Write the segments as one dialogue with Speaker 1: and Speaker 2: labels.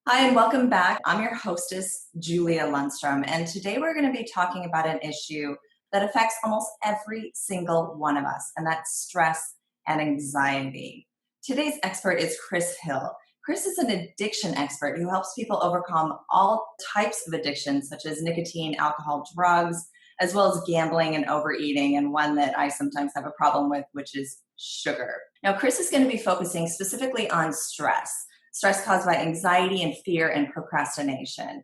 Speaker 1: Hi, and welcome back. I'm your hostess, Julia Lundstrom, and today we're going to be talking about an issue that affects almost every single one of us, and that's stress and anxiety. Today's expert is Chris Hill. Chris is an addiction expert who helps people overcome all types of addictions, such as nicotine, alcohol, drugs, as well as gambling and overeating, and one that I sometimes have a problem with, which is sugar. Now, Chris is going to be focusing specifically on stress caused by anxiety and fear and procrastination.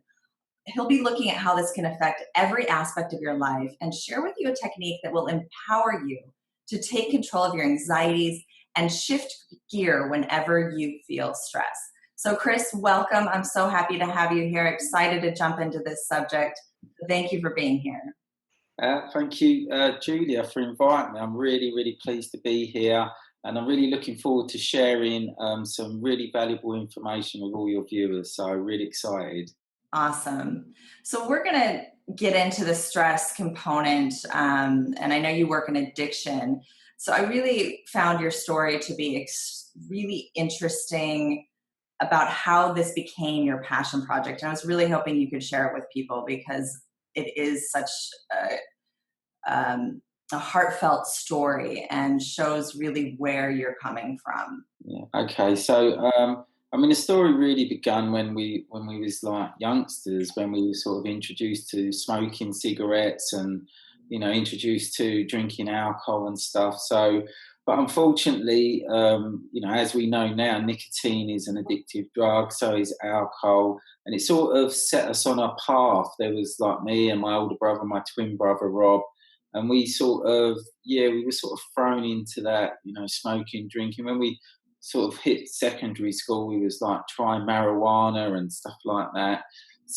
Speaker 1: He'll be looking at how this can affect every aspect of your life and share with you a technique that will empower you to take control of your anxieties and shift gear whenever you feel stress. So, Chris, welcome. I'm so happy to have you here. Excited to jump into this subject. Thank you for being here.
Speaker 2: Thank you, Julia, for inviting me. I'm really, really pleased to be here, and I'm really looking forward to sharing some really valuable information with all your viewers. So, really excited.
Speaker 1: Awesome. So we're going to get into the stress component, and I know you work in addiction. So I really found your story to be really interesting about how this became your passion project. And I was really hoping you could share it with people because it is such a heartfelt story and shows really where you're coming from.
Speaker 2: Yeah. Okay. The story really began when we was like youngsters, when we were sort of introduced to smoking cigarettes and introduced to drinking alcohol and stuff. But unfortunately, as we know now, nicotine is an addictive drug. So is alcohol, and it sort of set us on a path. There was like me and my older brother, my twin brother Rob, and we were sort of thrown into that, smoking, drinking. When we sort of hit secondary school, we was like trying marijuana and stuff like that.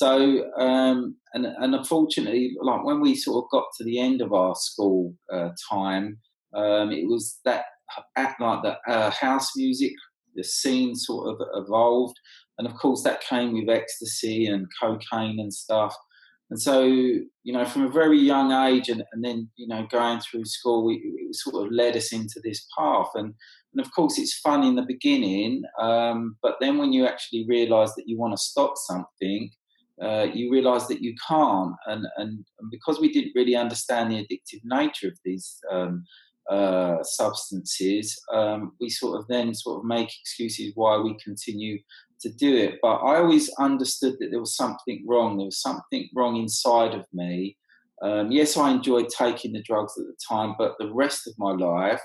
Speaker 2: And unfortunately, like when we sort of got to the end of our school time, it was that house music, the scene sort of evolved, and of course that came with ecstasy and cocaine and stuff. And so, from a very young age, and then, going through school, it sort of led us into this path. And of course, it's fun in the beginning, but then when you actually realise that you want to stop something, you realise that you can't. And because we didn't really understand the addictive nature of these substances, we sort of make excuses why we continue to do it. But I always understood that there was something wrong. There was something wrong inside of me. Yes, I enjoyed taking the drugs at the time, but the rest of my life,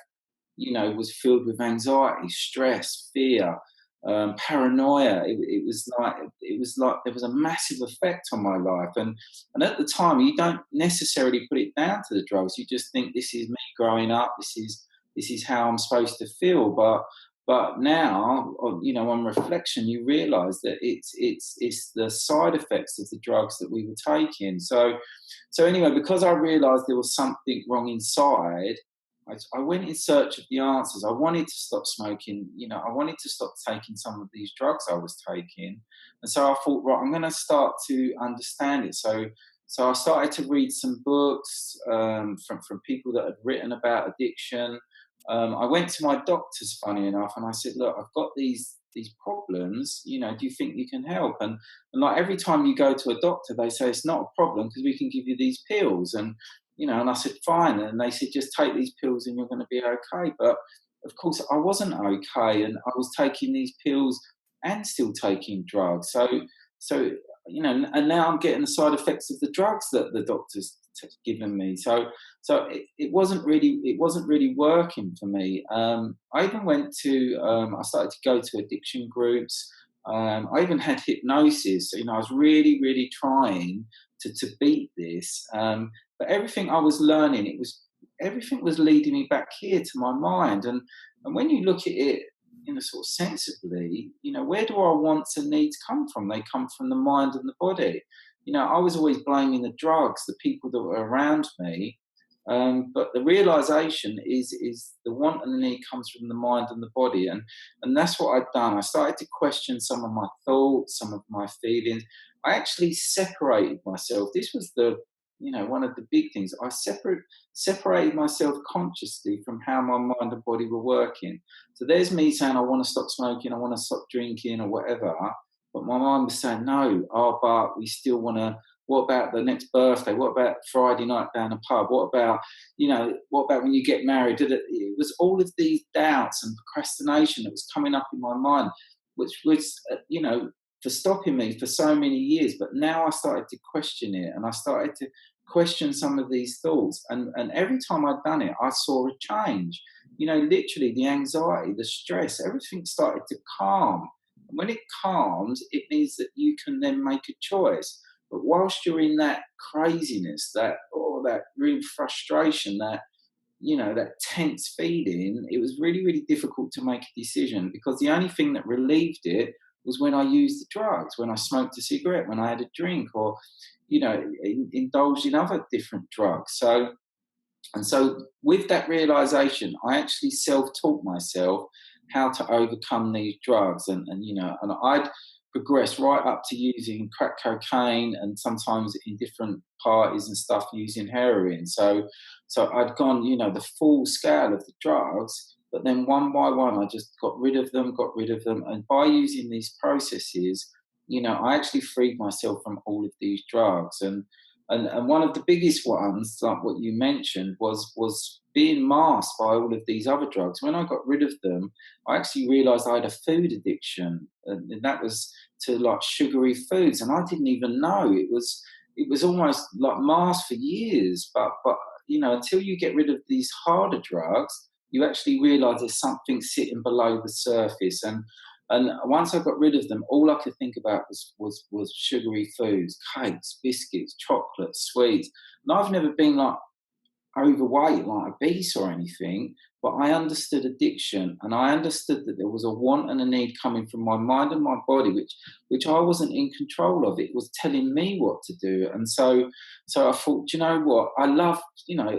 Speaker 2: was filled with anxiety, stress, fear, paranoia. It was like there was a massive effect on my life, and at the time, you don't necessarily put it down to the drugs. You just think this is me growing up. This is how I'm supposed to feel. But now, on reflection, you realise that it's the side effects of the drugs that we were taking. So anyway, because I realised there was something wrong inside, I went in search of the answers. I wanted to stop smoking. I wanted to stop taking some of these drugs I was taking. And so I thought, right, I'm going to start to understand it. So I started to read some books from people that had written about addiction. I went to my doctors, funny enough, and I said, look, I've got these problems. Do you think you can help? And like every time you go to a doctor, they say it's not a problem because we can give you these pills. And I said, fine. And they said, just take these pills and you're going to be okay. But of course, I wasn't okay. And I was taking these pills and still taking drugs. And now I'm getting the side effects of the drugs that the doctors given me. So it wasn't really working for me. I even I started to go to addiction groups. I even had hypnosis. I was really, really trying to beat this. But everything I was learning, everything was leading me back here to my mind. And when you look at it, sort of sensibly, where do our wants and needs come from? They come from the mind and the body. I was always blaming the drugs, the people that were around me. But the realization is the want and the need comes from the mind and the body. And that's what I'd done. I started to question some of my thoughts, some of my feelings. I actually separated myself. This was one of the big things. I separated myself consciously from how my mind and body were working. So there's me saying, I want to stop smoking, I want to stop drinking or whatever. But my mind was saying, no, but we still want to. What about the next birthday? What about Friday night down a pub? What about, what about when you get married? It was all of these doubts and procrastination that was coming up in my mind, which was, for stopping me for so many years. But now I started to question it, and I started to question some of these thoughts. And every time I'd done it, I saw a change. Literally the anxiety, the stress, everything started to calm. And when it calms, it means that you can then make a choice. But whilst you're in that craziness, that real frustration, that tense feeling, it was really, really difficult to make a decision, because the only thing that relieved it was when I used the drugs, when I smoked a cigarette, when I had a drink, or, indulged in other different drugs. So with that realization, I actually self-taught myself how to overcome these drugs. And I'd progressed right up to using crack cocaine, and sometimes in different parties and stuff using heroin. So I'd gone, the full scale of the drugs, but then one by one, I just got rid of them. And by using these processes, I actually freed myself from all of these drugs. And one of the biggest ones, like what you mentioned, was being masked by all of these other drugs. When I got rid of them, I actually realised I had a food addiction, and that was to like sugary foods, and I didn't even know. It was almost like masked for years, but until you get rid of these harder drugs, you actually realise there's something sitting below the surface. And once I got rid of them, all I could think about was sugary foods, cakes, biscuits, chocolate, sweets. And I've never been like overweight, like obese or anything, but I understood addiction, and I understood that there was a want and a need coming from my mind and my body, which I wasn't in control of. It was telling me what to do. And so I thought, you know what, I love,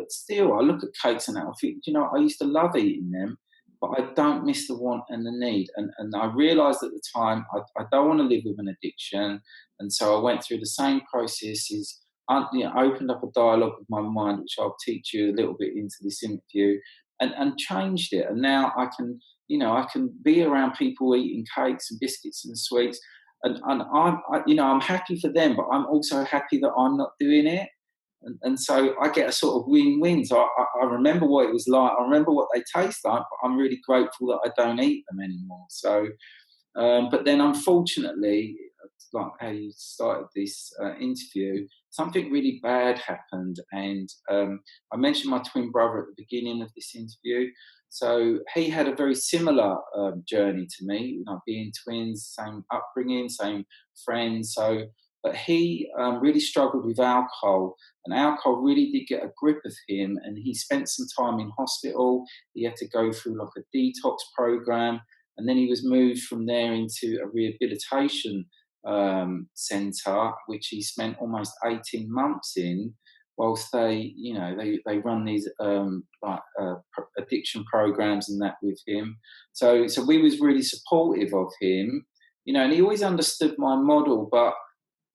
Speaker 2: still I look at cakes and that, I think, I used to love eating them, but I don't miss the want and the need. And I realized at the time I don't want to live with an addiction. And so I went through the same processes, opened up a dialogue with my mind, which I'll teach you a little bit into this interview, and changed it. And now I can be around people eating cakes and biscuits and sweets, and I'm happy for them, but I'm also happy that I'm not doing it. And so I get a sort of win-win. So I remember what it was like. I remember what they taste like, but I'm really grateful that I don't eat them anymore. So, but then unfortunately, like how you started this interview, something really bad happened. And I mentioned my twin brother at the beginning of this interview. So he had a very similar journey to me, being twins, same upbringing, same friends. But he really struggled with alcohol, and alcohol really did get a grip of him. And he spent some time in hospital. He had to go through like a detox program, and then he was moved from there into a rehabilitation centre, which he spent almost 18 months in, whilst they run these addiction programs and that with him. So we was really supportive of him, and he always understood my model. But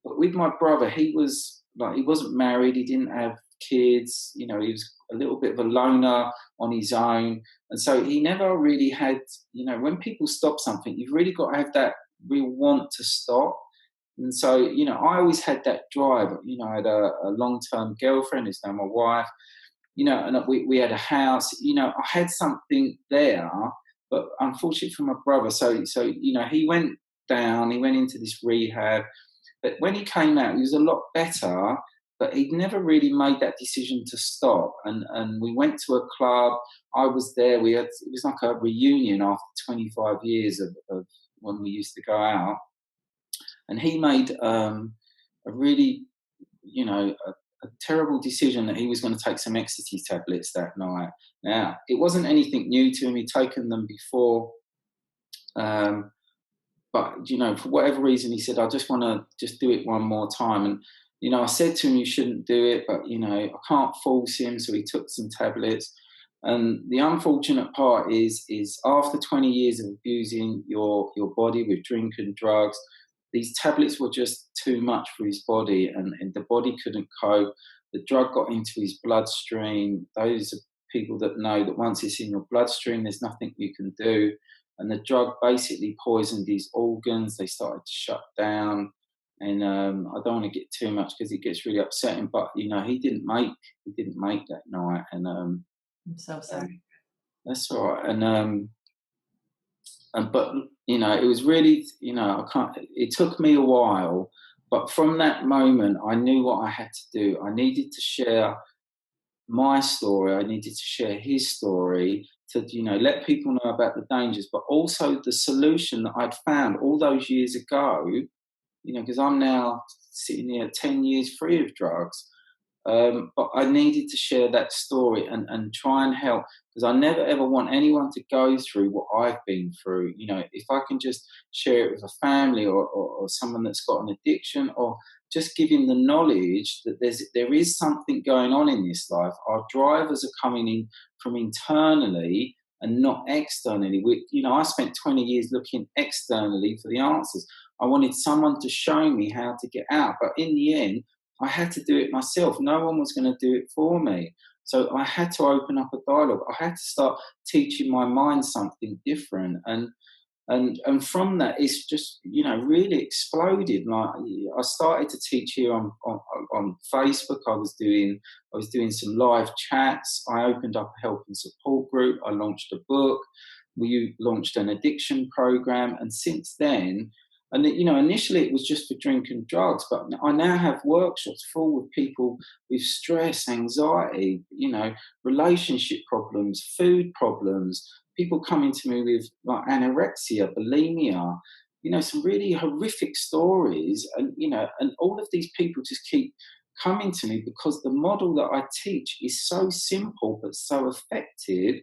Speaker 2: with my brother, he wasn't married, he didn't have kids, he was a little bit of a loner on his own. And so he never really had, when people stop something, you've really got to have that real want to stop. And so, I always had that drive. I had a long-term girlfriend who's now my wife, and we had a house. I had something there, but unfortunately for my brother, so he went down, he went into this rehab. But when he came out, he was a lot better, but he'd never really made that decision to stop. And we went to a club. I was there. It was like a reunion after 25 years of when we used to go out. And he made a really, a terrible decision that he was going to take some ecstasy tablets that night. Now, it wasn't anything new to him. He'd taken them before. But, for whatever reason, he said, I just want to just do it one more time. And, I said to him, you shouldn't do it, but, I can't force him. So he took some tablets. And the unfortunate part is after 20 years of abusing your body with drink and drugs, these tablets were just too much for his body, and the body couldn't cope. The drug got into his bloodstream. Those are people that know that once it's in your bloodstream, there's nothing you can do. and the drug basically poisoned his organs. They started to shut down, and I don't want to get too much because it gets really upsetting. But he didn't make that night, and
Speaker 1: I'm so
Speaker 2: um,
Speaker 1: sorry.
Speaker 2: that's all right. And but it was really, I can't. It took me a while, but from that moment, I knew what I had to do. I needed to share my story. I needed to share his story to, let people know about the dangers, but also the solution that I'd found all those years ago. Because I'm now sitting here 10 years free of drugs. But I needed to share that story and try and help, because I never ever want anyone to go through what I've been through. If I can just share it with a family, or someone that's got an addiction, or just giving the knowledge that there is something going on in this life. Our drivers are coming in from internally and not externally. I spent 20 years looking externally for the answers. I wanted someone to show me how to get out, but in the end, I had to do it myself. No one was going to do it for me. So I had to open up a dialogue. I had to start teaching my mind something different. And from that, it's just, really exploded. Like, I started to teach here on Facebook. I was doing some live chats. I opened up a help and support group. I launched a book. We launched an addiction program. And since then, and initially it was just for drink and drugs, but I now have workshops full with people with stress, anxiety, relationship problems, food problems, people coming to me with like anorexia, bulimia, some really horrific stories. And all of these people just keep coming to me because the model that I teach is so simple but so effective.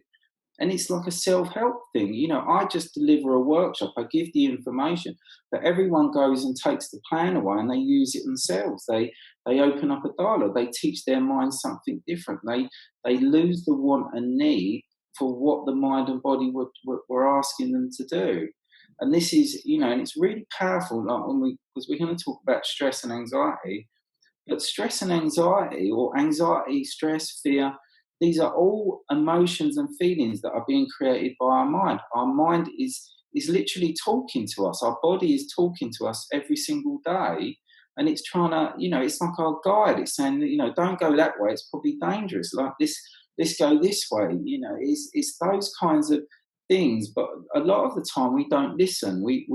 Speaker 2: And it's like a self-help thing. I just deliver a workshop. I give the information, but everyone goes and takes the plan away and they use it themselves. They open up a dialogue. They teach their mind something different. They lose the want and need for what the mind and body were asking them to do. And this is, and it's really powerful. Like because we're going to talk about stress and anxiety. But stress and anxiety, or anxiety, stress, fear, these are all emotions and feelings that are being created by our mind. Our mind is literally talking to us. Our body is talking to us every single day. And it's trying to, it's like our guide. It's saying, don't go that way. It's probably dangerous. Like this, let's go this way. It's those kinds of things. But a lot of the time we don't listen. We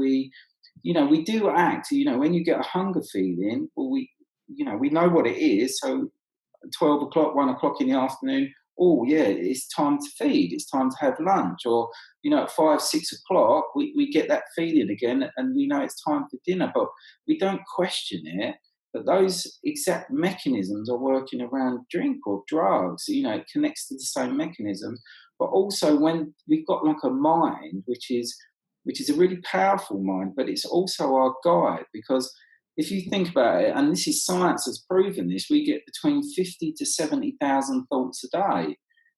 Speaker 2: do act. When you get a hunger feeling, well, we know what it is. So 12 o'clock, 1 o'clock in the afternoon, oh yeah, it's time to feed, it's time to have lunch. Or, at 5, 6 o'clock, we get that feeling again and we know it's time for dinner, but we don't question it. But those exact mechanisms are working around drink or drugs. It connects to the same mechanisms. But also when we've got like a mind, which is a really powerful mind, but it's also our guide. Because if you think about it, and this is science has proven this, we get between 50 to 70,000 thoughts a day.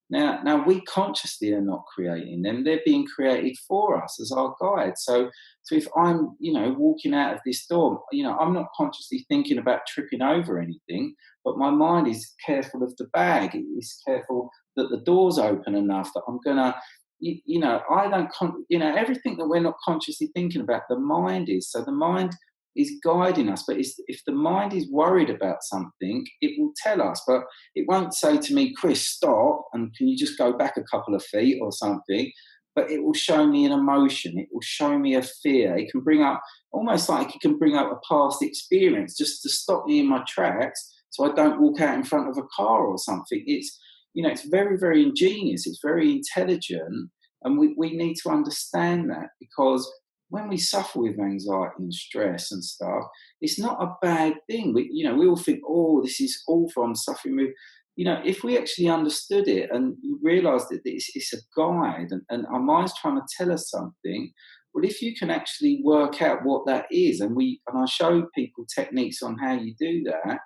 Speaker 2: Now we consciously are not creating them; they're being created for us as our guide. So if I'm, walking out of this door, I'm not consciously thinking about tripping over anything, but my mind is careful of the bag. It's careful that the door's open enough, that I'm gonna, I don't, everything that we're not consciously thinking about, the mind is. So the mind is guiding us. But if the mind is worried about something, it will tell us, but it won't say to me, Chris, stop, and can you just go back a couple of feet or something? But it will show me an emotion. It will show me a fear. It can bring up, almost like it can bring up a past experience just to stop me in my tracks so I don't walk out in front of a car or something. It's very, very ingenious. It's very intelligent. And we need to understand that, because when we suffer with anxiety and stress and stuff, it's not a bad thing. We all think, oh, this is awful, I'm suffering with. If we actually understood it and realised that it's a guide, and our mind's trying to tell us something, well, if you can actually work out what that is, and I show people techniques on how you do that,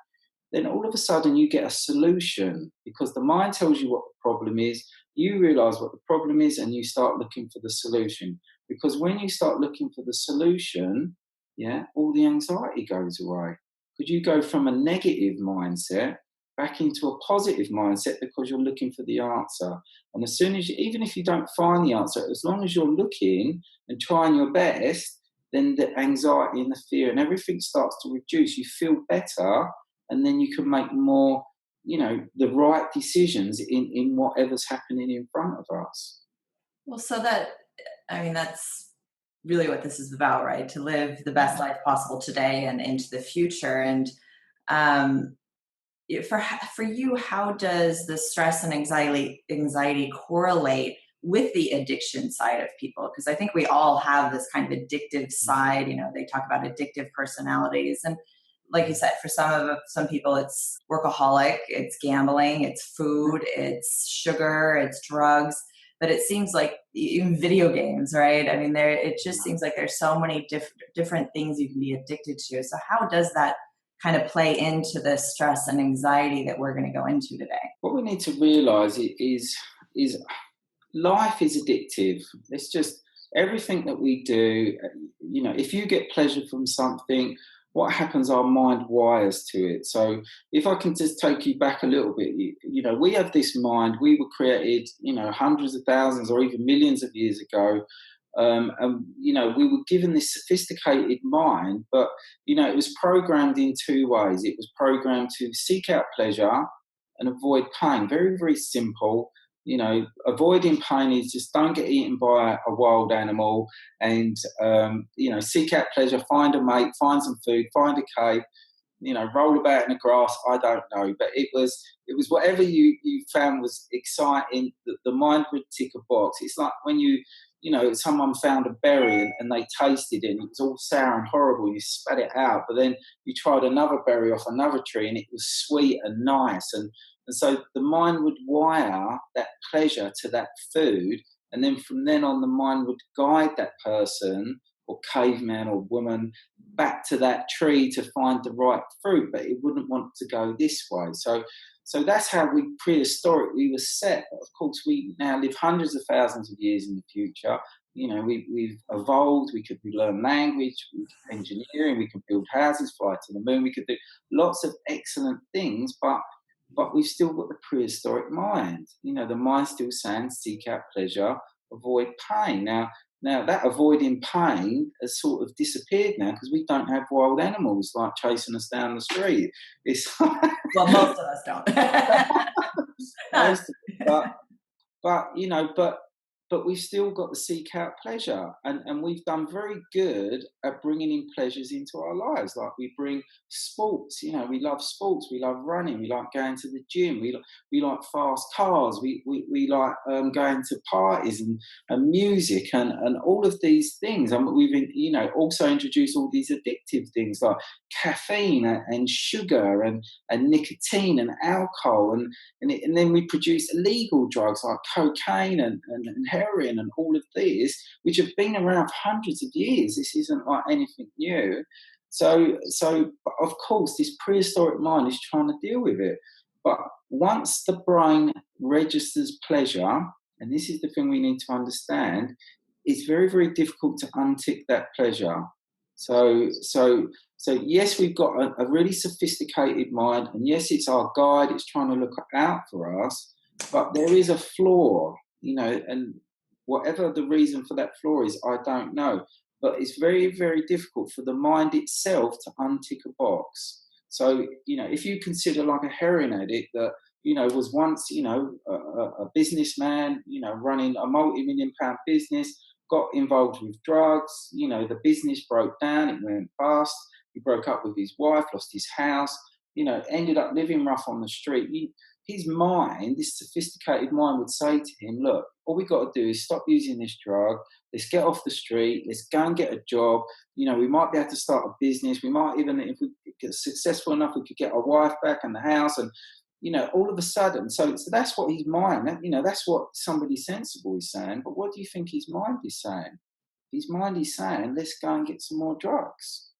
Speaker 2: then all of a sudden you get a solution, because the mind tells you what the problem is, you realise what the problem is, and you start looking for the solution. Because when you start looking for the solution, all the anxiety goes away. Because you go from a negative mindset back into a positive mindset, because you're looking for the answer. And as soon as you, even if you don't find the answer, as long as you're looking and trying your best, then the anxiety and the fear and everything starts to reduce. You feel better, and then you can make more, the right decisions in whatever's happening in front of us.
Speaker 1: Well, that's really what this is about, right? To live the best life possible today and into the future. And um, for you, how does the stress and anxiety correlate with the addiction side of people? Because I think we all have this kind of addictive side. They talk about addictive personalities, and like you said, for some people, it's workaholic, it's gambling, it's food, it's sugar, it's drugs. But it seems like even video games, right? I mean, it just seems like there's so many different things you can be addicted to. So how does that kind of play into the stress and anxiety that we're going to go into today?
Speaker 2: What we need to realise is life is addictive. It's just everything that we do. If you get pleasure from something, what happens? Our mind wires to it. So if I can just take you back a little bit, we have this mind. We were created, hundreds of thousands or even millions of years ago. And we were given this sophisticated mind, but it was programmed in two ways. It was programmed to seek out pleasure and avoid pain. Very, very simple. Avoiding pain is just don't get eaten by a wild animal, and seek out pleasure, find a mate, find some food, find a cave, roll about in the grass. I don't know, but it was whatever you found was exciting. The mind would tick a box. It's like when someone found a berry and they tasted it and it was all sour and horrible. You spat it out, but then you tried another berry off another tree and it was sweet and nice. And so the mind would wire that pleasure to that food. And then from then on, the mind would guide that person or caveman or woman back to that tree to find the right fruit, but it wouldn't want to go this way. So that's how we prehistorically were set. Of course, we now live hundreds of thousands of years in the future. We've evolved. We could learn language, engineering. We could build houses, fly to the moon. We could do lots of excellent things, but we've still got the prehistoric mind. The mind still saying seek out pleasure, avoid pain. Now that avoiding pain has sort of disappeared now because we don't have wild animals like chasing us down the street. It's
Speaker 1: well, most of us don't.
Speaker 2: Most of but we've still got to seek out pleasure, and we've done very good at bringing in pleasures into our lives. Like we bring sports, we love sports, we love running, we like going to the gym, we like fast cars, we like going to parties and music and all of these things. And we've also introduced all these addictive things like caffeine and sugar and nicotine and alcohol, and then we produce illegal drugs like cocaine and heroin and all of these, which have been around for hundreds of years. This isn't like anything new. So of course, this prehistoric mind is trying to deal with it. But once the brain registers pleasure, and this is the thing we need to understand, it's very, very difficult to untick that pleasure. So yes, we've got a really sophisticated mind, and yes, it's our guide, it's trying to look out for us, but there is a flaw, and whatever the reason for that flaw is, I don't know. But it's very, very difficult for the mind itself to untick a box. So, if you consider like a heroin addict that, was once, a businessman, running a multi-million-pound business, got involved with drugs, the business broke down, it went bust, he broke up with his wife, lost his house, ended up living rough on the street. His mind, this sophisticated mind, would say to him, look, all we got to do is stop using this drug, let's get off the street, let's go and get a job, we might be able to start a business, we might even, if we get successful enough, we could get our wife back and the house, and all of a sudden, so that's what his mind, that's what somebody sensible is saying. But what do you think his mind is saying? His mind is saying, let's go and get some more drugs.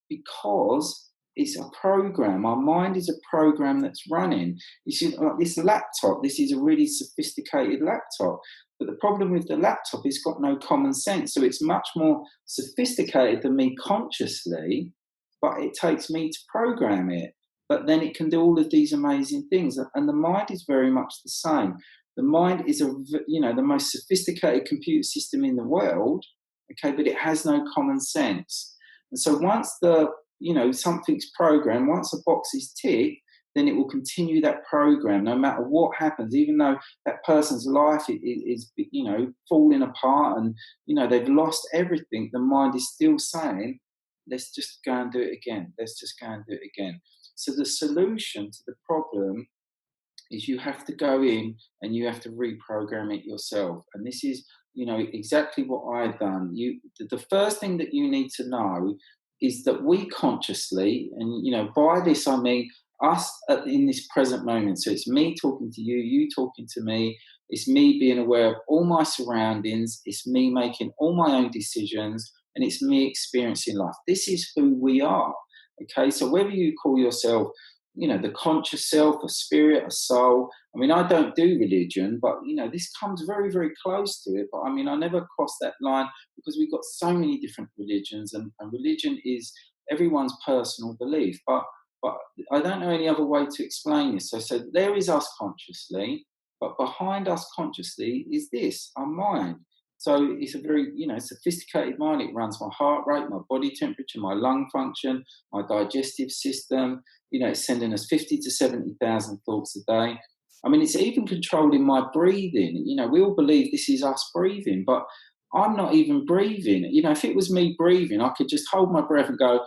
Speaker 2: Because it's a program. Our mind is a program that's running. You see, like this laptop, this is a really sophisticated laptop. But the problem with the laptop, it's got no common sense. So it's much more sophisticated than me consciously, but it takes me to program it. but then it can do all of these amazing things. And the mind is very much the same. The mind is the most sophisticated computer system in the world, okay, but it has no common sense. And so once something's programmed, once a box is ticked, then it will continue that program no matter what happens, even though that person's life is falling apart and, they've lost everything. The mind is still saying, let's just go and do it again. Let's just go and do it again. So the solution to the problem is you have to go in and you have to reprogram it yourself. And this is, exactly what I've done. The first thing that you need to know is that we consciously, and by this I mean us in this present moment. So it's me talking to you, you talking to me. It's me being aware of all my surroundings. It's me making all my own decisions, and it's me experiencing life. This is who we are. Okay, so whether you call yourself, the conscious self, a spirit, a soul. I mean, I don't do religion, but, this comes very, very close to it. But, I mean, I never cross that line because we've got so many different religions, and religion is everyone's personal belief. But I don't know any other way to explain this. So there is us consciously, but behind us consciously is this, our mind. So it's a very, sophisticated mind. It runs my heart rate, my body temperature, my lung function, my digestive system. It's sending us 50 to 70,000 thoughts a day. I mean, it's even controlling my breathing. We all believe this is us breathing, but I'm not even breathing. If it was me breathing, I could just hold my breath and go,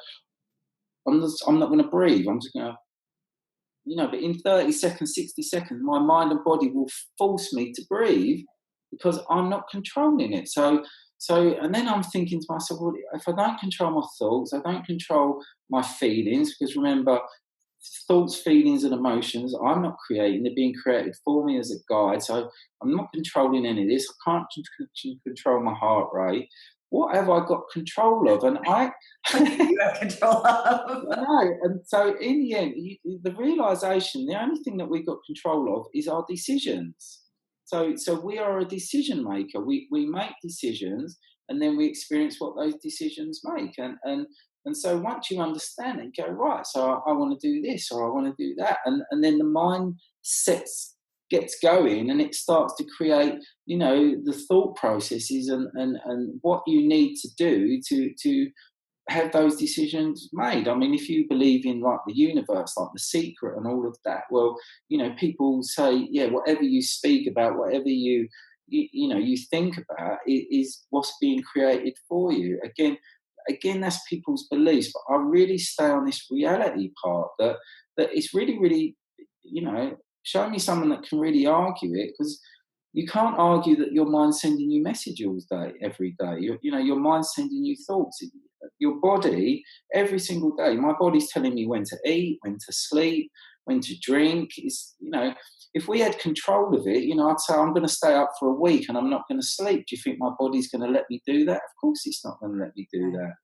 Speaker 2: I'm not going to breathe. I'm just going to, but in 30 seconds, 60 seconds, my mind and body will force me to breathe because I'm not controlling it. So, and then I'm thinking to myself, well, if I don't control my thoughts, I don't control my feelings, because remember, thoughts, feelings, and emotions, I'm not creating, they're being created for me as a guide. So I'm not controlling any of this. I can't control my heart rate. What have I got control of? And
Speaker 1: you have control of.
Speaker 2: I know. And so in the end, the realization, the only thing that we've got control of is our decisions. So we are a decision maker. We make decisions, and then we experience what those decisions make. And so once you understand it, you go, right, so I want to do this or I want to do that. And then the mind gets going, and it starts to create, the thought processes and what you need to do to have those decisions made. I mean, if you believe in like the universe, like The Secret and all of that, well, people say, yeah, whatever you speak about, whatever you think about is what's being created for you. Again, that's people's beliefs, but I really stay on this reality part that it's really, really, show me someone that can really argue it, because you can't argue that your mind's sending you messages every day. Your mind's sending you thoughts. Your body, every single day, my body's telling me when to eat, when to sleep, when to drink. If we had control of it, I'd say I'm going to stay up for a week and I'm not going to sleep. Do you think my body's going to let me do that? Of course it's not going to let me do that.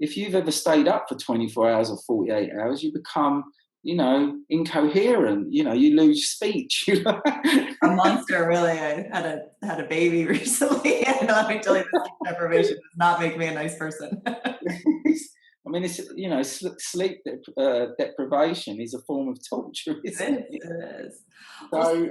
Speaker 2: If you've ever stayed up for 24 hours or 48 hours, you become, incoherent. You lose speech.
Speaker 1: A monster, really. I had a baby recently, and let me tell you, the sleep deprivation does not make me a nice person.
Speaker 2: I mean, it's sleep deprivation is a form of torture, isn't it?
Speaker 1: It is.
Speaker 2: So,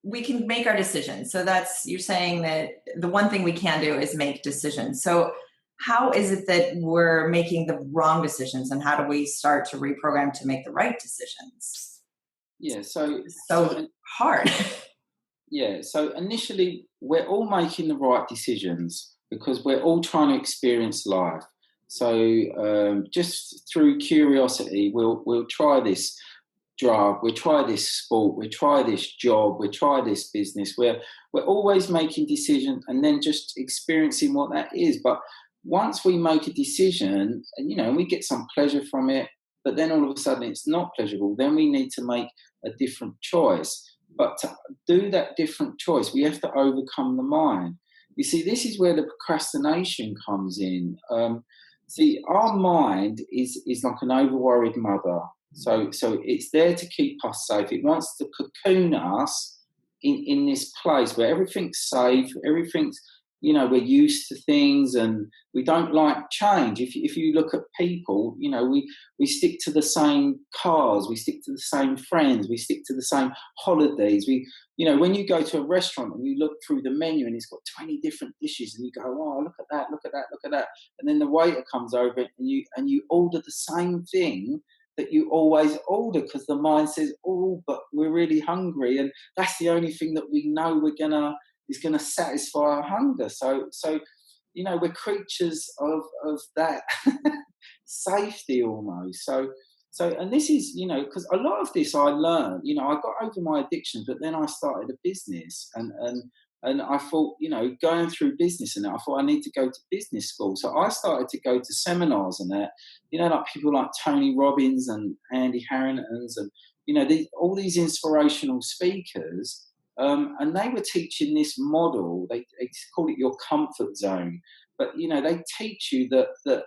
Speaker 1: We can make our decisions. So you're saying that the one thing we can do is make decisions. So how is it that we're making the wrong decisions, and how do we start to reprogram to make the right decisions?
Speaker 2: Yeah, so
Speaker 1: hard.
Speaker 2: Yeah, so initially we're all making the right decisions because we're all trying to experience life. So just through curiosity, we'll try this drug, we'll try this sport, we'll try this job, we'll try this business. We're always making decisions and then just experiencing what that is. But once we make a decision, and we get some pleasure from it, but then all of a sudden it's not pleasurable, then we need to make a different choice. But to do that different choice, we have to overcome the mind. You see, this is where the procrastination comes in. See, our mind is like an over-worried mother. So it's there to keep us safe. It wants to cocoon us in this place where everything's safe, everything's, we're used to things and we don't like change. If you look at people, we stick to the same cars, we stick to the same friends, we stick to the same holidays. When you go to a restaurant and you look through the menu and it's got 20 different dishes and you go, oh, look at that, look at that, look at that. And then the waiter comes over and you order the same thing that you always order because the mind says, oh, but we're really hungry. And that's the only thing that we know is going to satisfy our hunger. So we're creatures of that safety almost. And this is, because a lot of this I learned, I got over my addiction, but then I started a business and I thought, going through business and that, I thought I need to go to business school. So I started to go to seminars and that, like people like Tony Robbins and Andy Harrington's and, all these inspirational speakers. And they were teaching this model. They call it your comfort zone. But, they teach you that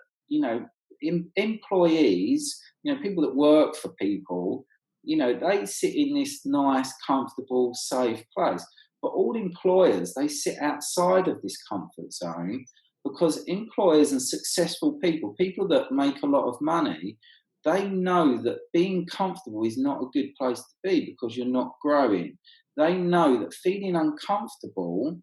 Speaker 2: employees, people that work for people, they sit in this nice, comfortable, safe place. But all employers, they sit outside of this comfort zone because employers and successful people that make a lot of money, they know that being comfortable is not a good place to be because you're not growing. They know that feeling uncomfortable,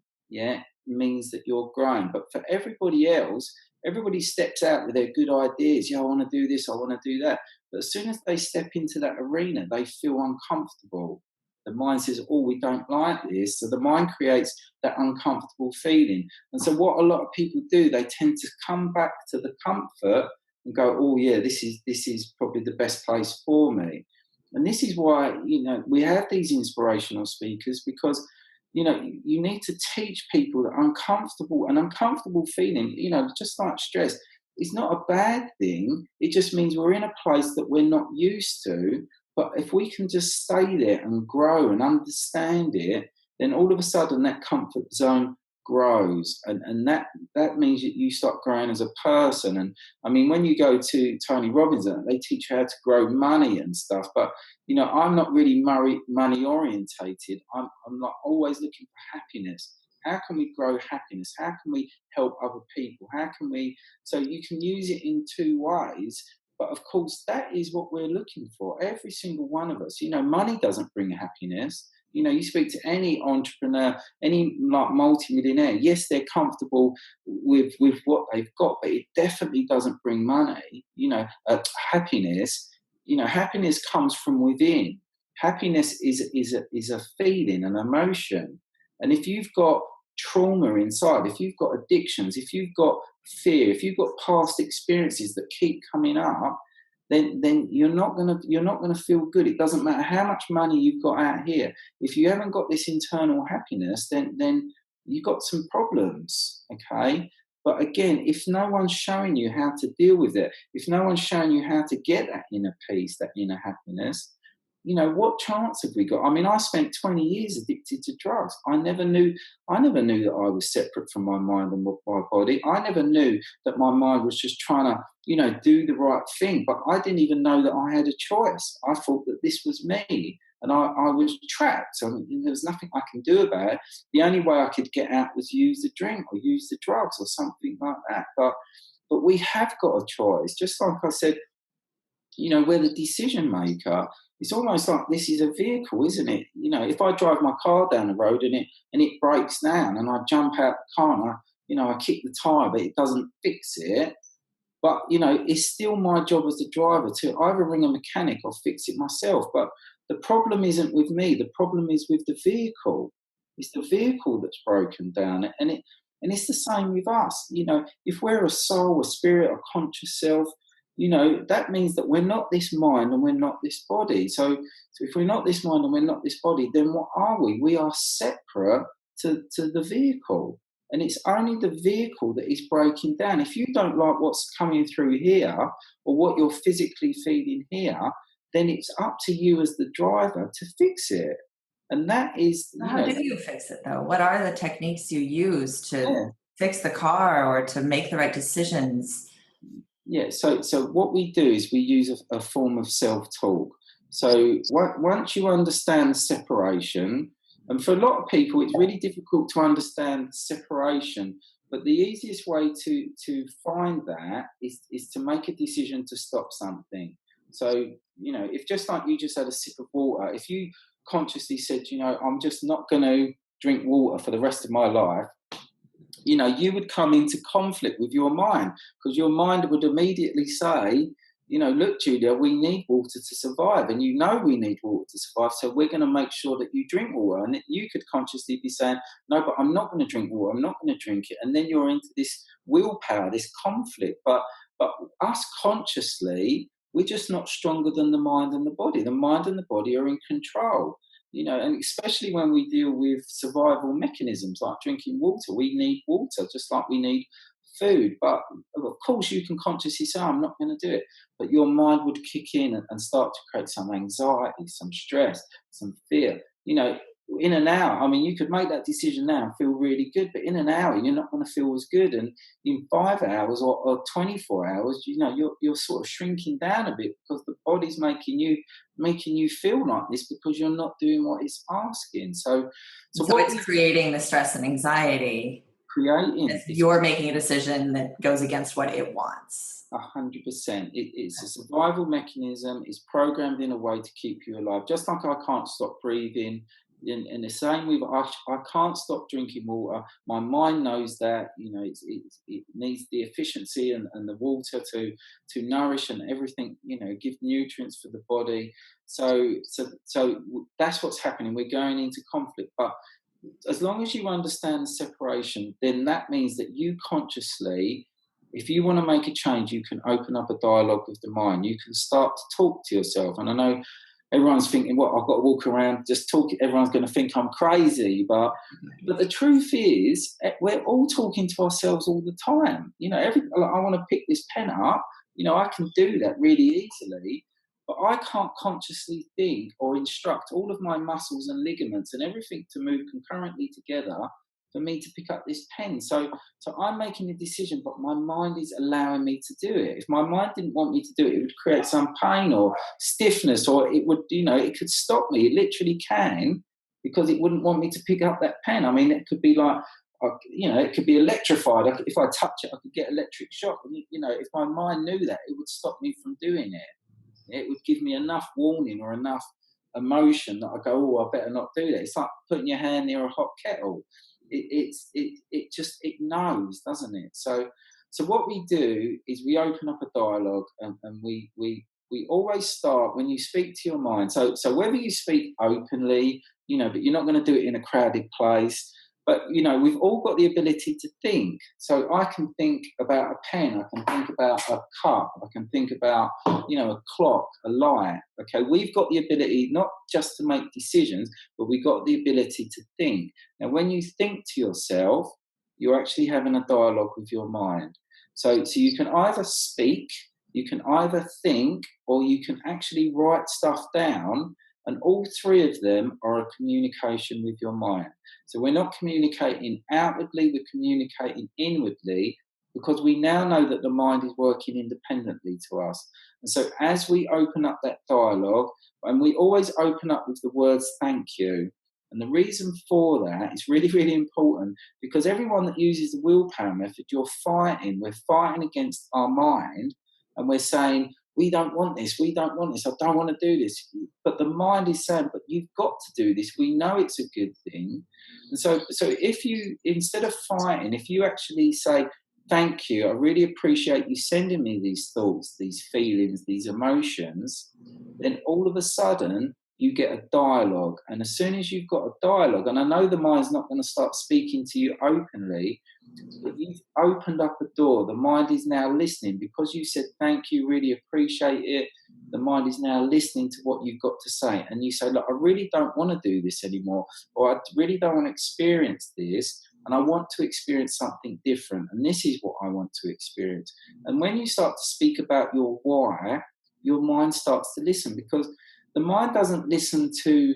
Speaker 2: means that you're growing. But for everybody else, everybody steps out with their good ideas. I want to do this, I want to do that. But as soon as they step into that arena, they feel uncomfortable. The mind says, oh, we don't like this. So the mind creates that uncomfortable feeling. And so what a lot of people do, they tend to come back to the comfort and go, oh, yeah, this is probably the best place for me. And this is why, we have these inspirational speakers because, you need to teach people that an uncomfortable feeling, just like stress, is not a bad thing. It just means we're in a place that we're not used to. But if we can just stay there and grow and understand it, then all of a sudden that comfort zone grows. And that means that you start growing as a person. And I mean, when you go to Tony Robbins, they teach you how to grow money and stuff. But, I'm not really money orientated. I'm not always looking for happiness. How can we grow happiness? How can we help other people? So you can use it in two ways. But of course, that is what we're looking for. Every single one of us. Money doesn't bring happiness. You speak to any entrepreneur, any multi-millionaire. Yes, they're comfortable with what they've got, but it definitely doesn't bring money. Happiness. Happiness comes from within. Happiness is a feeling, an emotion. And if you've got trauma inside, if you've got addictions, if you've got fear, if you've got past experiences that keep coming up, then you're not gonna feel good. It doesn't matter how much money you've got out here. If you haven't got this internal happiness, then you've got some problems. Okay. But again, if no one's showing you how to deal with it, if no one's showing you how to get that inner peace, that inner happiness, what chance have we got? I mean, I spent 20 years addicted to drugs. I never knew that I was separate from my mind and my body. I never knew that my mind was just trying to, do the right thing. But I didn't even know that I had a choice. I thought that this was me and I was trapped. I mean, there was nothing I can do about it. The only way I could get out was use the drink or use the drugs or something like that. But we have got a choice. Just like I said, we're the decision maker. It's almost like this is a vehicle, isn't it? If I drive my car down the road and it breaks down and I jump out the car and I kick the tyre, but it doesn't fix it. But, it's still my job as the driver to either ring a mechanic or fix it myself. But the problem isn't with me. The problem is with the vehicle. It's the vehicle that's broken down. And it's the same with us. If we're a soul, a spirit, a conscious self, that means that we're not this mind and we're not this body. So if we're not this mind and we're not this body, then what are we? We are separate to the vehicle. And it's only the vehicle that is breaking down. If you don't like what's coming through here or what you're physically feeling here, then it's up to you as the driver to fix it. And that is...
Speaker 1: How do you fix it, though? What are the techniques you use to fix the car or to make the right decisions?
Speaker 2: Yeah, so what we do is we use a form of self-talk. So once you understand the separation, And for a lot of people, it's really difficult to understand separation. But the easiest way to find that is to make a decision to stop something. So, if just like you just had a sip of water, if you consciously said, I'm just not going to drink water for the rest of my life, you would come into conflict with your mind, because your mind would immediately say, look, Julia, we need water to survive, and we need water to survive, so we're going to make sure that you drink water. And you could consciously be saying, no, but I'm not going to drink water, I'm not going to drink it. And then you're into this willpower, this conflict. But us consciously, we're just not stronger than the mind and the body. The mind and the body are in control. And especially when we deal with survival mechanisms like drinking water, we need water just like we need food. But of course, you can consciously say, I'm not going to do it. But your mind would kick in and start to create some anxiety, some stress, some fear. In an hour, I mean, you could make that decision now and feel really good, but in an hour, you're not going to feel as good. And in 5 hours or 24 hours, you're sort of shrinking down a bit, because the body's making you feel like this because you're not doing what it's asking. So what
Speaker 1: it's creating the stress and anxiety.
Speaker 2: Creating.
Speaker 1: You're making a decision that goes against what it wants.
Speaker 2: 100%. It's a survival mechanism. It's programmed in a way to keep you alive. Just like I can't stop breathing. In the same way, I can't stop drinking water. My mind knows that it needs the efficiency and the water to nourish and everything. Give nutrients for the body. So that's what's happening. We're going into conflict, but as long as you understand the separation, then that means that you consciously, if you want to make a change, you can open up a dialogue with the mind. You can start to talk to yourself. And I know everyone's thinking, well, I've got to walk around just talking. Everyone's going to think I'm crazy. But the truth is, we're all talking to ourselves all the time. I want to pick this pen up. I can do that really easily. But I can't consciously think or instruct all of my muscles and ligaments and everything to move concurrently together for me to pick up this pen. So I'm making a decision, but my mind is allowing me to do it. If my mind didn't want me to do it, it would create some pain or stiffness, or it would, it could stop me. It literally can, because it wouldn't want me to pick up that pen. I mean, it could be like, it could be electrified. If I touch it, I could get electric shock. If my mind knew that, it would stop me from doing it. It would give me enough warning or enough emotion that I go, oh, I better not do that. It's like putting your hand near a hot kettle. It knows, doesn't it? So what we do is we open up a dialogue, and we always start when you speak to your mind. So whether you speak openly, but you're not going to do it in a crowded place. But, we've all got the ability to think. So I can think about a pen, I can think about a cup, I can think about, a clock, a light. Okay, we've got the ability not just to make decisions, but we've got the ability to think. Now, when you think to yourself, you're actually having a dialogue with your mind. So you can either speak, you can either think, or you can actually write stuff down. And all three of them are a communication with your mind. So we're not communicating outwardly, we're communicating inwardly, because we now know that the mind is working independently to us. And so as we open up that dialogue, and we always open up with the words, thank you. And the reason for that is really, really important, because everyone that uses the willpower method, we're fighting against our mind, and we're saying, we don't want this, I don't want to do this. But the mind is saying, but you've got to do this. We know it's a good thing. And so if you, instead of fighting, if you actually say, thank you, I really appreciate you sending me these thoughts, these feelings, these emotions, then all of a sudden you get a dialogue. And as soon as you've got a dialogue, and I know the mind's not going to start speaking to you openly, but you've opened up a door. The mind is now listening, because you said thank you, really appreciate it. The mind is now listening to what you've got to say. And you say, look, I really don't want to do this anymore, or I really don't want to experience this, and I want to experience something different. And this is what I want to experience. And when you start to speak about your why, your mind starts to listen, because the mind doesn't listen to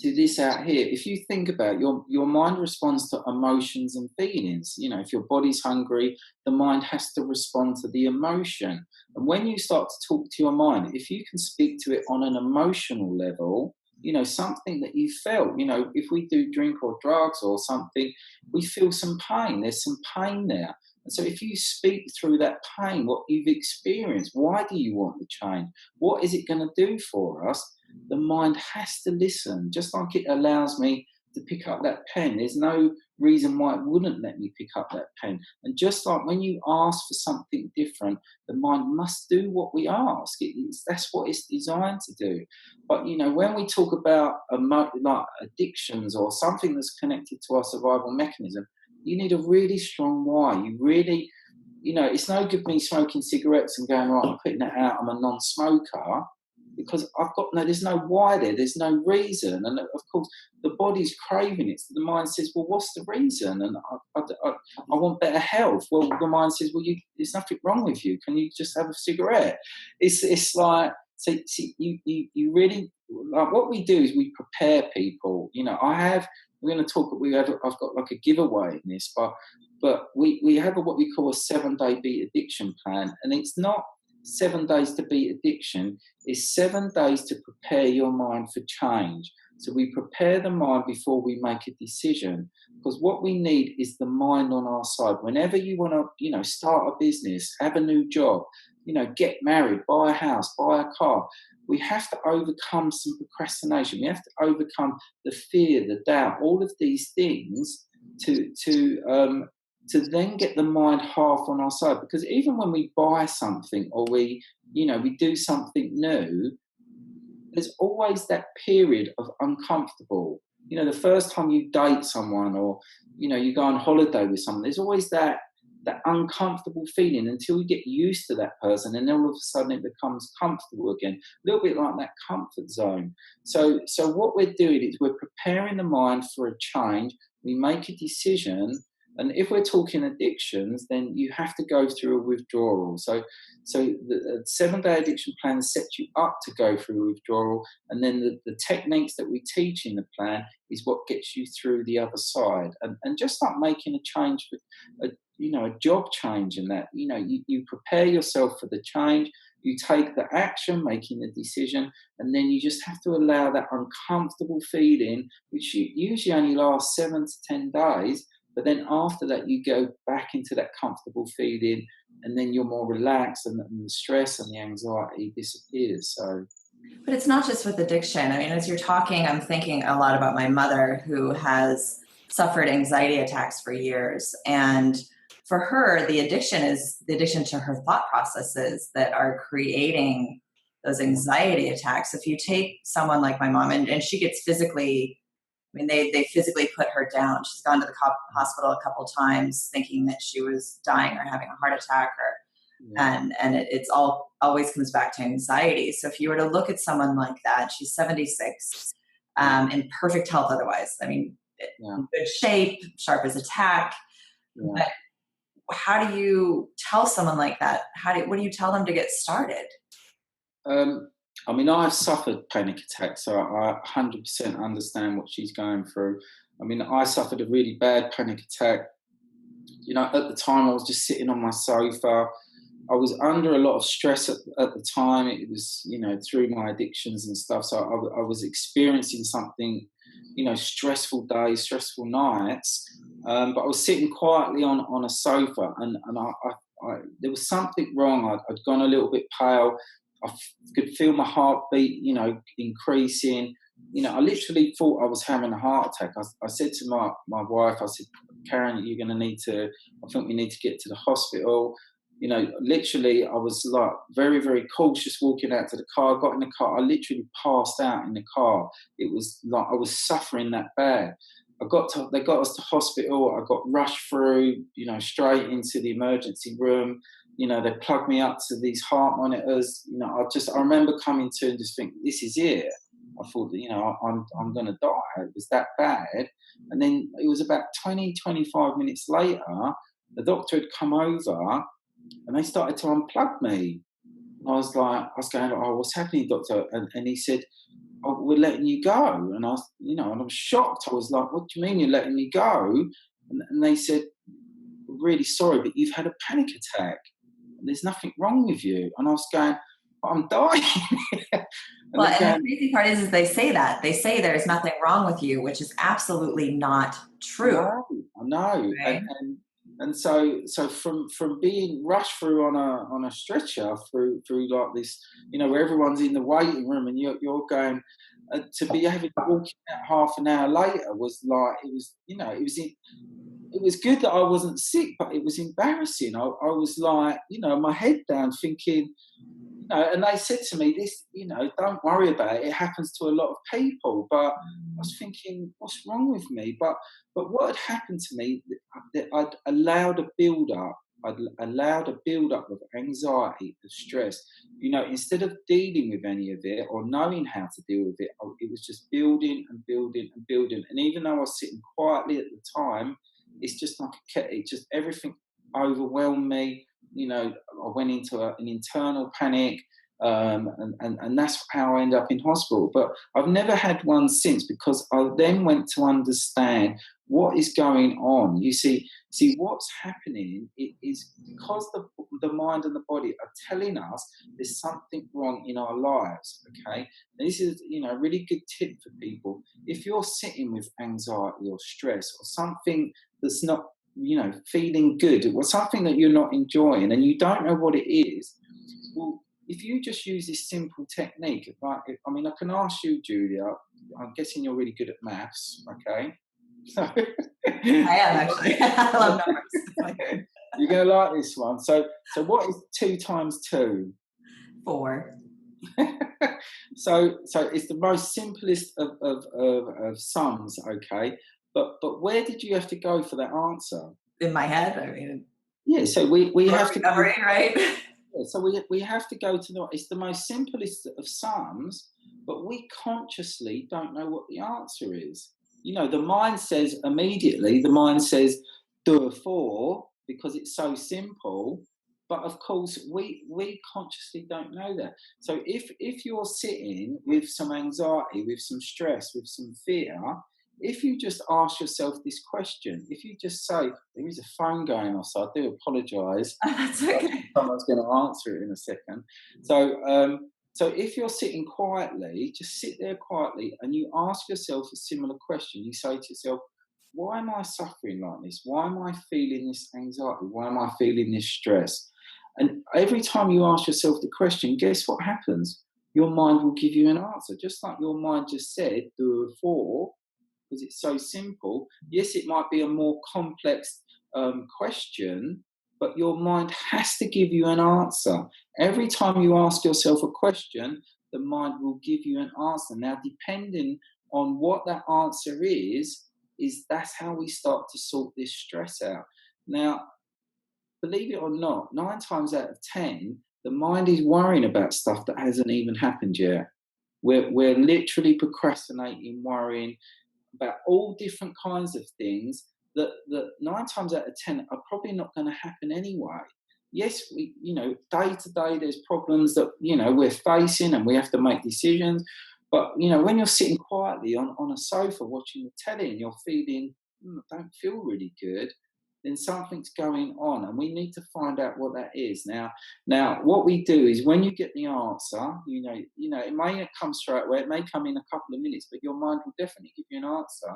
Speaker 2: this out here. If you think about it, your mind responds to emotions and feelings. If your body's hungry, the mind has to respond to the emotion. And when you start to talk to your mind, if you can speak to it on an emotional level, something that you felt. If we do drink or drugs or something, we feel some pain. There's some pain there. And so if you speak through that pain, what you've experienced, why do you want the change? What is it going to do for us? The mind has to listen, just like it allows me to pick up that pen. There's no reason why it wouldn't let me pick up that pen. And just like when you ask for something different, the mind must do what we ask. That's what it's designed to do. But when we talk about like addictions or something that's connected to our survival mechanism, you need a really strong why. You really, it's no good me smoking cigarettes and going, right, I'm putting that out, I'm a non-smoker, because there's no why there, there's no reason. And of course, the body's craving it. So the mind says, well, what's the reason? And I want better health. Well, the mind says, well, there's nothing wrong with you. Can you just have a cigarette? It's like, so you really, like, what we do is we prepare people. We're going to talk, I've got like a giveaway in this, but we have what we call a 7-day beat addiction plan. And it's not 7 days to beat addiction, is 7 days to prepare your mind for change. So we prepare the mind before we make a decision, because what we need is the mind on our side. Whenever you want to, start a business, have a new job, get married, buy a house, buy a car, we have to overcome some procrastination. We have to overcome the fear, the doubt, all of these things to then get the mind half on our side. Because even when we buy something or we do something new, there's always that period of uncomfortable. The first time you date someone or, you go on holiday with someone, there's always that uncomfortable feeling until you get used to that person, and then all of a sudden it becomes comfortable again. A little bit like that comfort zone. So what we're doing is we're preparing the mind for a change. We make a decision. And if we're talking addictions, then you have to go through a withdrawal. So the 7-day addiction plan sets you up to go through a withdrawal. And then the techniques that we teach in the plan is what gets you through the other side. And just like making a change, a job change, and that, you prepare yourself for the change, you take the action, making the decision, and then you just have to allow that uncomfortable feeling, which usually only lasts 7 to 10 days. But then after that, you go back into that comfortable feeling, and then you're more relaxed, and the stress and the anxiety disappears.
Speaker 1: But it's not just with addiction. I mean, as you're talking, I'm thinking a lot about my mother, who has suffered anxiety attacks for years. And for her, the addiction is the addiction to her thought processes that are creating those anxiety attacks. If you take someone like my mom, and she gets physically, I mean, they physically put her down. She's gone to the hospital a couple times thinking that she was dying or having a heart attack, and it's always comes back to anxiety. So if you were to look at someone like that, she's 76, in perfect health otherwise. I mean, in good shape, sharp as a tack.
Speaker 2: Yeah.
Speaker 1: But how do you tell someone like that? What do you tell them to get started?
Speaker 2: I've suffered panic attacks, so I 100% understand what she's going through. I suffered a really bad panic attack. At the time, I was just sitting on my sofa. I was under a lot of stress at the time. It was, through my addictions and stuff. So I was experiencing something, stressful days, stressful nights. But I was sitting quietly on a sofa, and I there was something wrong. I'd gone a little bit pale. I could feel my heartbeat, increasing. I literally thought I was having a heart attack. I said to my wife, I said, Karen, I think we need to get to the hospital. Literally, I was like very, very cautious walking out to the car. I got in the car. I literally passed out in the car. It was like I was suffering that bad. They got us to hospital. I got rushed through, straight into the emergency room. They plugged me up to these heart monitors. I remember coming to and just thinking, this is it. I thought that, I'm going to die. It was that bad. And then it was about 20-25 minutes later, the doctor had come over and they started to unplug me. And I was going, oh, what's happening, doctor? And he said, oh, we're letting you go. And I was, and I was shocked. I was like, what do you mean you're letting me go? And they said, we're really sorry, but you've had a panic attack. And there's nothing wrong with you. And I was going, I'm dying. And
Speaker 1: Well,
Speaker 2: they're
Speaker 1: and the
Speaker 2: going,
Speaker 1: crazy part is they say that. They say there's nothing wrong with you, which is absolutely not
Speaker 2: I
Speaker 1: true,
Speaker 2: know, I know.
Speaker 1: right?
Speaker 2: And so from being rushed through on a stretcher through like this, where everyone's in the waiting room and you're going, to be having to walk out half an hour later was like, it was good that I wasn't sick, but it was embarrassing. I was like, my head down thinking, and they said to me, this, don't worry about it. It happens to a lot of people. But I was thinking, what's wrong with me? But what had happened to me, that I'd allowed a build up. I'd allowed a build up of anxiety, of stress. Instead of dealing with any of it or knowing how to deal with it, it was just building and building and building. And even though I was sitting quietly at the time, it's just like it just everything overwhelmed me. I went into an internal panic, and that's how I ended up in hospital. But I've never had one since, because I then went to understand what is going on. You see what's happening is because the mind and the body are telling us there's something wrong in our lives. Okay, and this is a really good tip for people. If you're sitting with anxiety or stress or something that's not feeling good, or something that you're not enjoying and you don't know what it is, well, if you just use this simple technique, like, I can ask you, Julia, I'm guessing you're really good at maths, okay? So
Speaker 1: I am actually. I love numbers.
Speaker 2: you're going to like this one. So what is 2 times 2?
Speaker 1: 4
Speaker 2: So it's the most simplest of sums, okay? But where did you have to go for that answer?
Speaker 1: in my head. I mean,
Speaker 2: Yeah, so we have to go.
Speaker 1: recovery, right?
Speaker 2: Yeah, so we have to go to it's the most simplest of sums, but we consciously don't know what the answer is. The mind says immediately, do 4, because it's so simple. But of course, we consciously don't know that. So if you're sitting with some anxiety, with some stress, with some fear, if you just ask yourself this question, if you just say, there is a phone going off, so I do apologise.
Speaker 1: That's okay.
Speaker 2: Someone's going to answer it in a second. So if you're sitting quietly, just sit there quietly and you ask yourself a similar question. You say to yourself, why am I suffering like this? Why am I feeling this anxiety? Why am I feeling this stress? And every time you ask yourself the question, guess what happens? Your mind will give you an answer. Just like your mind just said, do a 4, because it's so simple. Yes, it might be a more complex question, but your mind has to give you an answer. Every time you ask yourself a question, the mind will give you an answer. Now, depending on what that answer is that's how we start to sort this stress out. Now, believe it or not, 9 times out of 10, the mind is worrying about stuff that hasn't even happened yet. We're literally procrastinating, worrying about all different kinds of things that 9 times out of 10 are probably not going to happen anyway. Yes, we, day to day, there's problems that, we're facing and we have to make decisions. But, when you're sitting quietly on a sofa watching the telly and you're feeling, I don't feel really good, then something's going on and we need to find out what that is. Now, what we do is when you get the answer, it may not come straight away, it may come in a couple of minutes, but your mind will definitely give you an answer.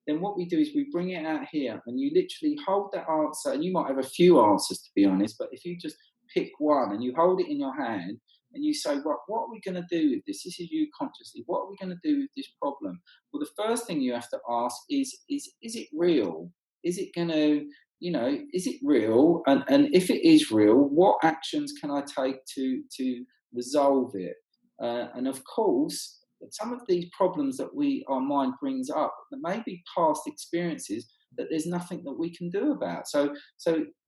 Speaker 2: Then what we do is we bring it out here and you literally hold that answer, and you might have a few answers, to be honest, but if you just pick one and you hold it in your hand and you say, right, what are we going to do with this? This is you consciously. What are we going to do with this problem? Well, the first thing you have to ask is it real? Is it going to, is it real? And if it is real, what actions can I take to resolve it? And of course, some of these problems that our mind brings up, there may be past experiences that there's nothing that we can do about. So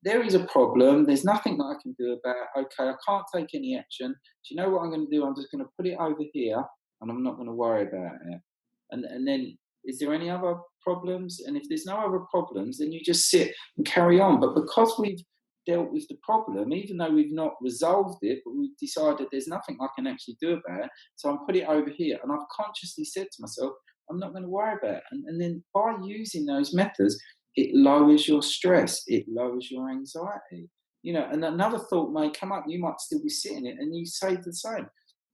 Speaker 2: there is a problem. There's nothing that I can do about. Okay, I can't take any action. Do you know what I'm going to do? I'm just going to put it over here, and I'm not going to worry about it. And then, is there any other problems? And if there's no other problems, then you just sit and carry on. But because we've dealt with the problem, even though we've not resolved it, but we've decided there's nothing I can actually do about it, so I'm put it over here. And I've consciously said to myself, I'm not going to worry about it. And then by using those methods, it lowers your stress, it lowers your anxiety. And another thought may come up. You might still be sitting it, and you say the same.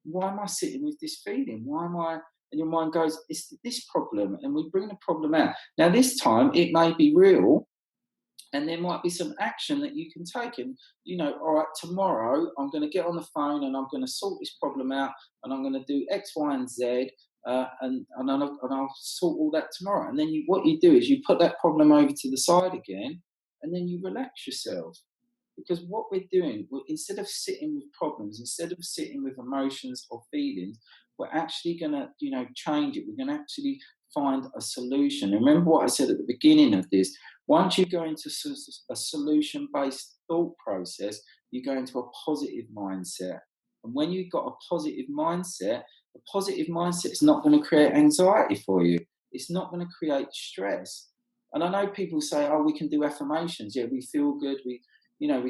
Speaker 2: Why am I sitting with this feeling? Why am I? And your mind goes, it's this problem, and we bring the problem out. Now, this time it may be real, and there might be some action that you can take. And all right, tomorrow I'm going to get on the phone and I'm going to sort this problem out, and I'm going to do X, Y, and Z, and I'll sort all that tomorrow. And then what you do is you put that problem over to the side again, and then you relax yourself. Because what we're doing, instead of sitting with problems, instead of sitting with emotions or feelings, we're actually going to, change it. We're going to actually find a solution. And remember what I said at the beginning of this. Once you go into a solution-based thought process, you go into a positive mindset. And when you've got a positive mindset is not going to create anxiety for you. It's not going to create stress. And I know people say, oh, we can do affirmations. Yeah, we feel good. We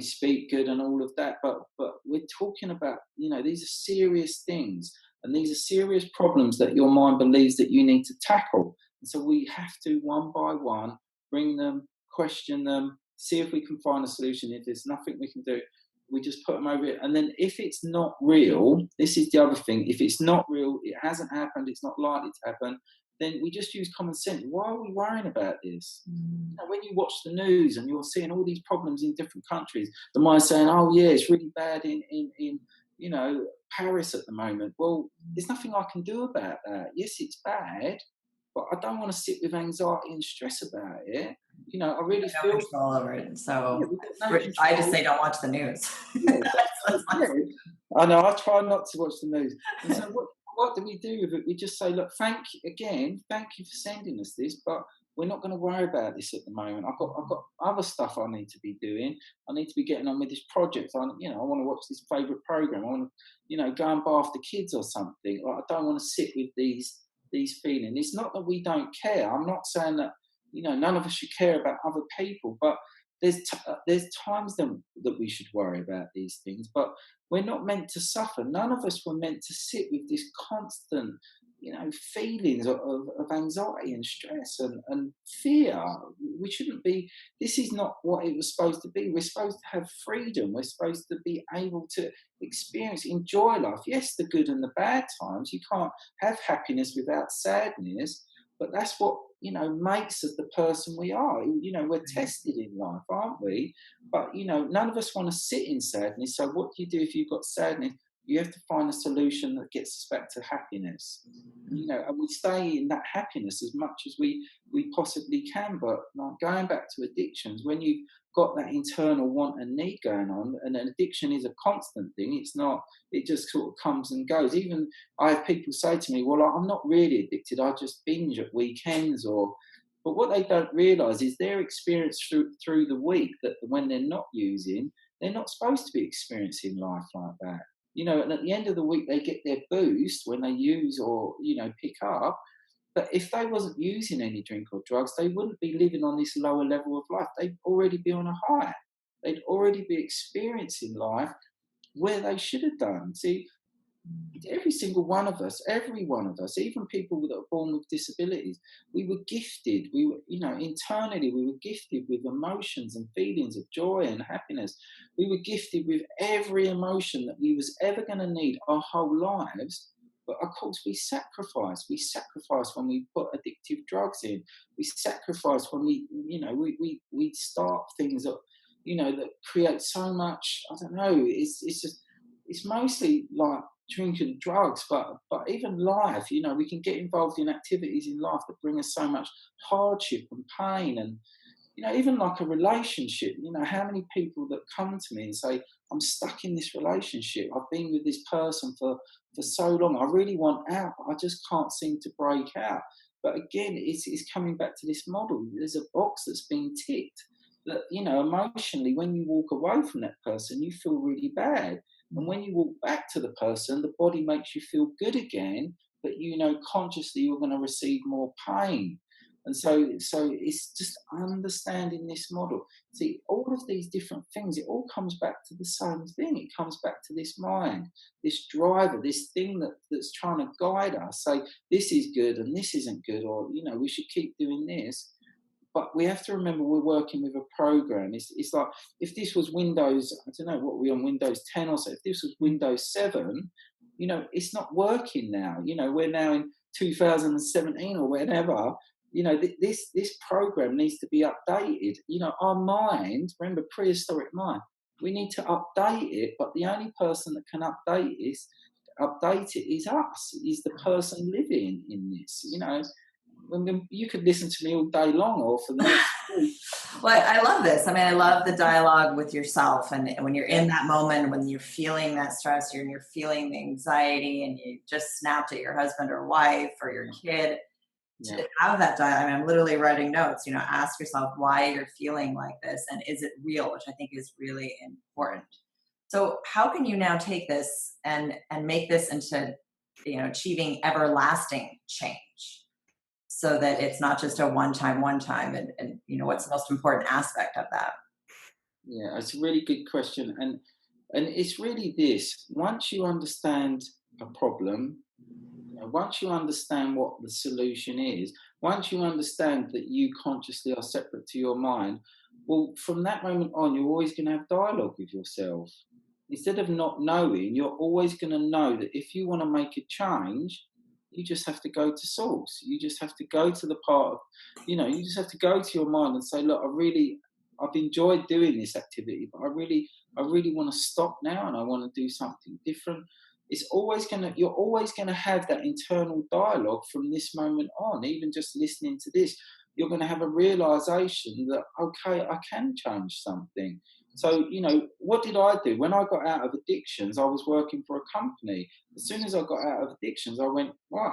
Speaker 2: speak good and all of that. But we're talking about, these are serious things. And these are serious problems that your mind believes that you need to tackle. And so we have to, one by one, bring them, question them, see if we can find a solution. If there's nothing we can do, we just put them over it. And then if it's not real, this is the other thing. If it's not real, it hasn't happened, it's not likely to happen, then we just use common sense. Why are we worrying about this? When you watch the news and you're seeing all these problems in different countries, the mind's saying, oh yeah, it's really bad in Paris at the moment. Well, there's nothing I can do about that. Yes, it's bad, but I don't want to sit with anxiety and stress about it. I really
Speaker 1: No
Speaker 2: feel
Speaker 1: control over it. So
Speaker 2: yeah, no
Speaker 1: I just say don't watch the news.
Speaker 2: yeah, yeah. I know. I try not to watch the news. And so what do we do with it? We just say, look, thank you for sending us this, but we're not going to worry about this at the moment. I've got other stuff I need to be doing. I need to be getting on with this project. I want to watch this favourite program. I want to, go and bath the kids or something. Like, I don't want to sit with these feelings. It's not that we don't care. I'm not saying that, none of us should care about other people, but there's times that we should worry about these things, but we're not meant to suffer. None of us were meant to sit with this constant, feelings of anxiety and stress and fear. We shouldn't be. This is not what it was supposed to be. We're supposed to have freedom. We're supposed to be able to enjoy life. Yes, the good and the bad times. You can't have happiness without sadness. But that's what, makes us the person we are. We're tested in life, aren't we? But, none of us want to sit in sadness. So what do you do if you've got sadness? You have to find a solution that gets us back to happiness. And we stay in that happiness as much as we possibly can. But like going back to addictions, when you've got that internal want and need going on, and an addiction is a constant thing, it's not, it just sort of comes and goes. Even I have people say to me, well, I'm not really addicted, I just binge at weekends. But what they don't realise is their experience through the week, that when they're not using, they're not supposed to be experiencing life like that. And at the end of the week, they get their boost when they use or, pick up. But if they wasn't using any drink or drugs, they wouldn't be living on this lower level of life. They'd already be on a high. They'd already be experiencing life where they should have done. See, every one of us, even people that are born with disabilities, we were gifted. We were, internally, we were gifted with emotions and feelings of joy and happiness. We were gifted with every emotion that we was ever going to need our whole lives. But of course, we sacrifice. We sacrifice when we put addictive drugs in. We sacrifice when we start things that, that create so much. I don't know. It's mostly like drinking drugs, but even life, we can get involved in activities in life that bring us so much hardship and pain. And even like a relationship, how many people that come to me and say, I'm stuck in this relationship, I've been with this person for so long, I really want out, but I just can't seem to break out. But again, it's coming back to this model. There's a box that's being ticked that, emotionally, when you walk away from that person, you feel really bad. And when you walk back to the person, the body makes you feel good again, but consciously you're going to receive more pain. And so it's just understanding this model. See, all of these different things, it all comes back to the same thing. It comes back to this mind, this driver, this thing that's trying to guide us, say, this is good and this isn't good, or, we should keep doing this. but we have to remember we're working with a program. It's like if this was Windows, I don't know what we on Windows 10 or so. If this was Windows 7, it's not working now. We're now in 2017 or whenever. This program needs to be updated. Our mind, remember prehistoric mind, we need to update it, but the only person that can update it is us, is the person living in this. You could listen to me all day long or for the next week.
Speaker 1: Well, I love this. I mean, I love the dialogue with yourself. And when you're in that moment, when you're feeling that stress, you're feeling the anxiety, and you just snapped at your husband or wife or your kid,
Speaker 2: Yeah.
Speaker 1: to have that dialogue. I mean, I'm literally writing notes, ask yourself why you're feeling like this, and is it real, which I think is really important. So how can you now take this and make this into, achieving everlasting change, so that it's not just a one time, and what's the most important aspect of that?
Speaker 2: Yeah, it's a really good question, and it's really this: once you understand a problem, once you understand what the solution is, once you understand that you consciously are separate to your mind, well, from that moment on, you're always going to have dialogue with yourself. Instead of not knowing, you're always going to know that if you want to make a change, you just have to go to source. You just have to go to the part of, you just have to go to your mind and say, look, I've enjoyed doing this activity, but I really want to stop now, and I want to do something different. You're always gonna have that internal dialogue from this moment on. Even just listening to this, you're gonna have a realization that, okay, I can change something. So, what did I do when I got out of addictions? I was working for a company. As soon as I got out of addictions, I went, right,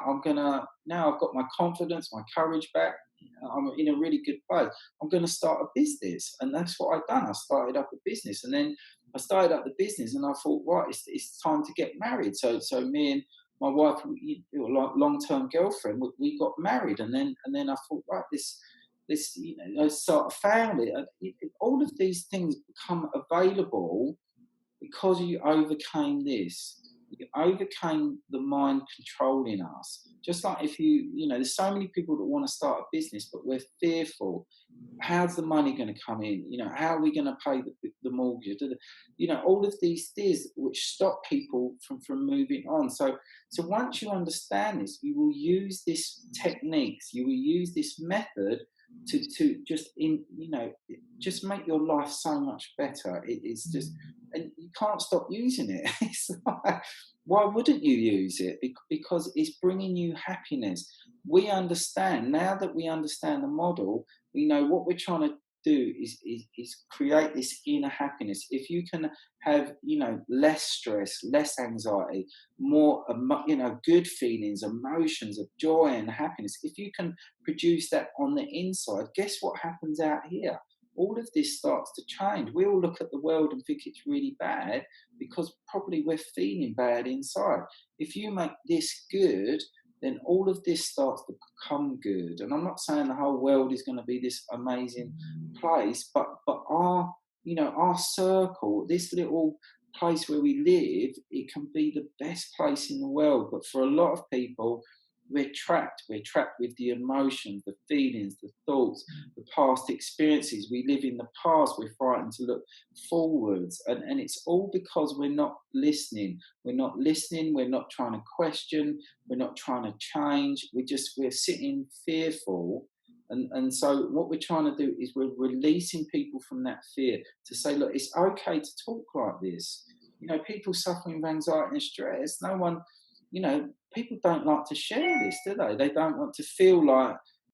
Speaker 2: now I've got my confidence, my courage back. I'm in a really good place. I'm going to start a business. And that's what I've done. I started up a business, and then I started up the business, and I thought, right, it's time to get married. So me and my wife, long-term girlfriend, we got married, and then I thought, right, this, I sort of found it. All of these things become available because you overcame this. You overcame the mind controlling us. Just like if there's so many people that want to start a business, but we're fearful. How's the money going to come in? How are we going to pay the mortgage? All of these fears which stop people from moving on. So once you understand this, you will use this techniques, you will use this method to just make your life so much better. It's just, and you can't stop using it. It's like, why wouldn't you use it? Because it's bringing you happiness. We understand now that we understand the model. We know what we're trying to do is create this inner happiness. If you can have less stress, less anxiety, more good feelings, emotions of joy and happiness, if you can produce that on the inside, guess what happens out here? All of this starts to change. We all look at the world and think it's really bad because probably we're feeling bad inside. If you make this good, then all of this starts to become good. And I'm not saying the whole world is going to be this amazing place, but our circle, this little place where we live, it can be the best place in the world. But for a lot of people, we're trapped. We're trapped with the emotions, the feelings, the thoughts, the past experiences. We live in the past. We're frightened to look forwards. And it's all because we're not listening. We're not listening. We're not trying to question. We're not trying to change. We're sitting fearful. And so what we're trying to do is we're releasing people from that fear to say, look, it's okay to talk like this. People suffering with anxiety and stress, no one, people don't like to share this, do they? They don't want to feel like